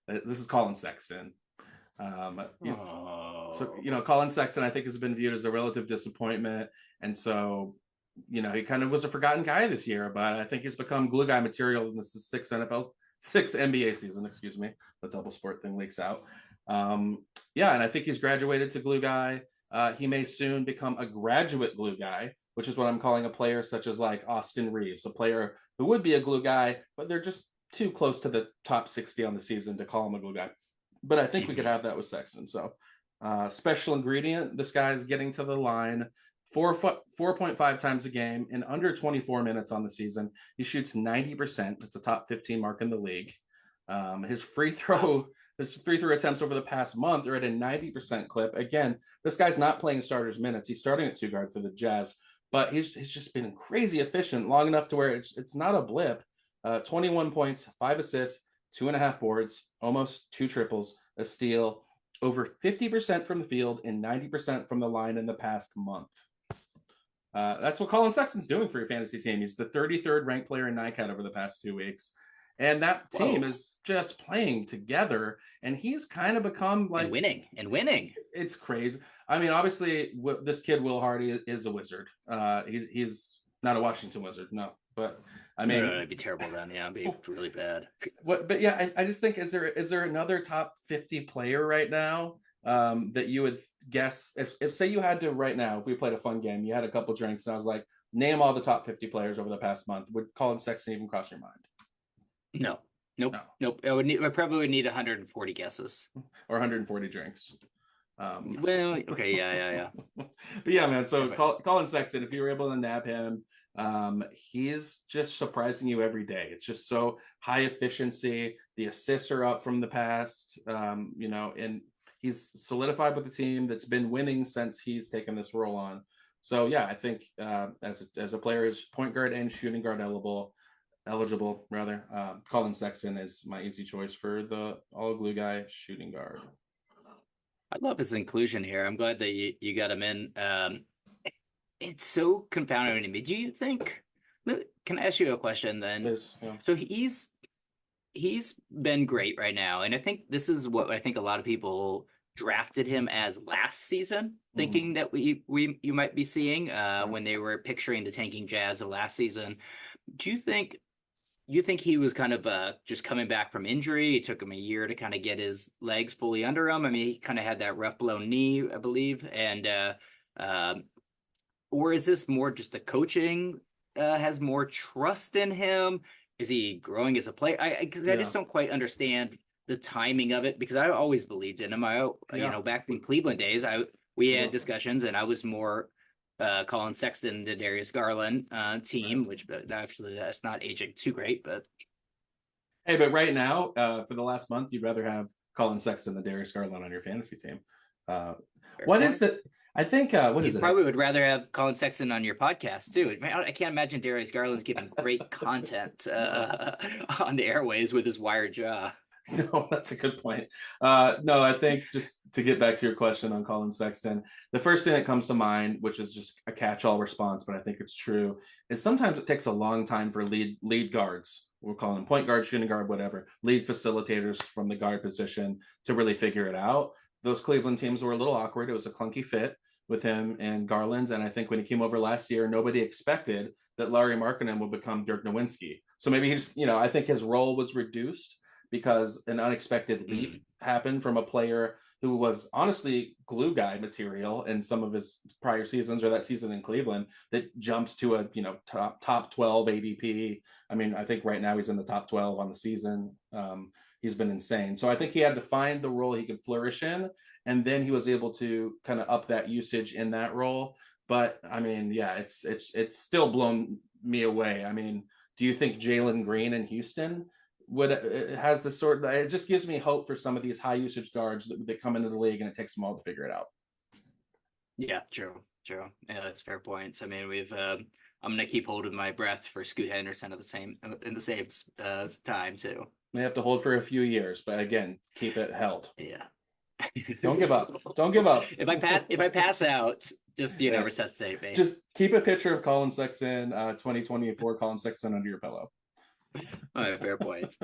This is Collin Sexton. So, Collin Sexton, I think, has been viewed as a relative disappointment. And so, he kind of was a forgotten guy this year, but I think he's become glue guy material in this six NBA season, excuse me. The double sport thing leaks out. And I think he's graduated to glue guy. He may soon become a graduate glue guy, which is what I'm calling a player such as like Austin Reeves, a player who would be a glue guy, but they're just too close to the top 60 on the season to call him a glue guy. But I think we could have that with Sexton. So special ingredient, this guy's getting to the line 4.5 times a game in under 24 minutes on the season. He shoots 90%. It's a top 15 mark in the league. His free throw attempts over the past month are at a 90% clip. Again, this guy's not playing starters minutes. He's starting at 2 guard for the Jazz, but he's just been crazy efficient long enough to where it's not a blip. 21 points, 5 assists, 2.5 boards, almost 2 triples, a steal, over 50% from the field and 90% from the line in the past month. That's what Collin Sexton's doing for your fantasy team. He's the 33rd ranked player in NICAT over the past 2 weeks. And that team is just playing together, and he's kind of become like winning. It's crazy. I mean, obviously, this kid Will Hardy is a wizard. He's not a Washington Wizard, no. But I mean, it'd be terrible then. Yeah, it'd be really bad. But yeah, I just think is there another top 50 player right now that you would guess if say you had to right now, if we played a fun game, you had a couple drinks, and I was like, name all the top 50 players over the past month. Would Collin Sexton even cross your mind? No. Nope. I probably would need 140 guesses or 140 drinks. Well, okay, yeah. But yeah, man. So Collin Sexton, if you were able to nab him, he's just surprising you every day. It's just so high efficiency. The assists are up from the past, and he's solidified with the team that's been winning since he's taken this role on. So yeah, I think as a player is point guard and shooting guard eligible, Collin Sexton is my easy choice for the all glue guy shooting guard. I love his inclusion here. I'm glad that you got him in. It's so confounding to me. Do you think? Can I ask you a question then? Yes, yeah. So he's been great right now, and I think this is what I think a lot of people drafted him as last season, thinking that you might be seeing when they were picturing the tanking Jazz of last season. Do you think he was kind of just coming back from injury? It took him a year to kind of get his legs fully under him. I mean, he kind of had that rough blown knee, I believe. And or is this more just the coaching has more trust in him? Is he growing as a player? I just don't quite understand the timing of it, because I always believed in him. Back in Cleveland days, we had discussions, and I was more Collin Sexton, the Darius Garland team, which actually that's not aging too great, but hey, but right now, for the last month, you'd rather have Collin Sexton than Darius Garland on your fantasy team. What is the? I think what is it? You probably would rather have Collin Sexton on your podcast too. I can't imagine Darius Garland's giving great content on the airways with his wired jaw. No, that's a good point. No, I think just to get back to your question on Collin Sexton, the first thing that comes to mind, which is just a catch-all response, but I think it's true, is sometimes it takes a long time for lead guards, we'll call them point guard, shooting guard, whatever, lead facilitators from the guard position to really figure it out. Those Cleveland teams were a little awkward. It was a clunky fit with him and Garland, and I think when he came over last year, nobody expected that Lauri Markkanen would become Dirk Nowitzki. So maybe he's, I think his role was reduced because an unexpected leap happened from a player who was honestly glue guy material in some of his prior seasons, or that season in Cleveland, that jumped to a top 12 ADP. I mean, I think right now he's in the top 12 on the season. He's been insane. So I think he had to find the role he could flourish in, and then he was able to kind of up that usage in that role. But I mean, yeah, it's still blown me away. I mean, do you think Jalen Green in Houston has this sort of, it just gives me hope for some of these high usage guards that come into the league, and it takes them all to figure it out. Yeah, true. Yeah, that's fair points. I mean, I'm gonna keep holding my breath for Scoot Henderson in the same time too. They have to hold for a few years, but again, keep it held. Yeah. Don't give up. If I pass out, just resuscitate me. Just keep a picture of Collin Sexton, 2024 Collin Sexton under your pillow. All right, fair points.